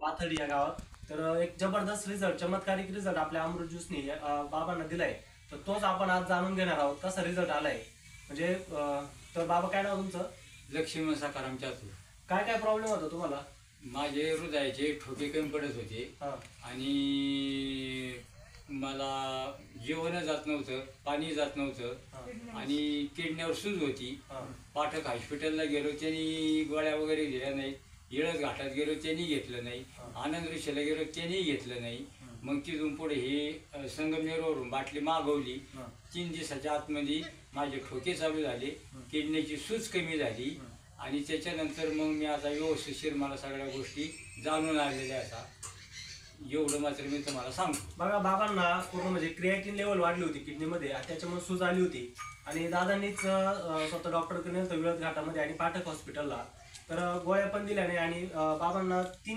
पाथर्डी या गावात. तर एक जबरदस्त रिझल्ट, चमत्कारिक रिझल्ट आपल्या अमृत ज्यूसने बाबांना दिलाय. तर तोच आपण आज जाणून घेणार आहोत, कसा रिझल्ट आलाय. म्हणजे तर बाबा, काय नाव तुमचं? लक्ष्मण सकाराम चातुर. काय काय प्रॉब्लेम होता तुम्हाला? माझे हृदयाचे ठोके कमी पडत होते आणि मला जेवण जात नव्हतं, पाणी जात नव्हतं आणि किडनीवर सूज होती. पाठक हॉस्पिटलला गेलो, त्यांनी गोळ्या वगैरे दिल्या नाहीत. येळस घाटात गेलो, त्यांनी घेतलं नाही. आनंद ऋषीला गेलो, त्यांनी घेतलं नाही. मग तिथून पुढे हे संगमनेरवरून बाटली मागवली. 3 दिवसाच्या आतमध्ये माझे ठोके चालू झाले, किडनीची सूज कमी झाली आणि त्याच्यानंतर मग मी आता व्यवस्थितशीर मला सगळ्या गोष्टी जाणून आलेल्या आहेत. एवढं मात्र मी तुम्हाला सांगतो. बघा, बाबांना पूर्ण म्हणजे क्रिएटिन लेवल वाढली होती किडनीमध्ये, त्याच्यामुळे सूज आली होती. आणि दादांनीच स्वतः डॉक्टरकडे नेलं विळद घाटामध्ये आणि पाठक हॉस्पिटलला. तर गोळ्या पण दिल्या नाही आणि बाबांना 3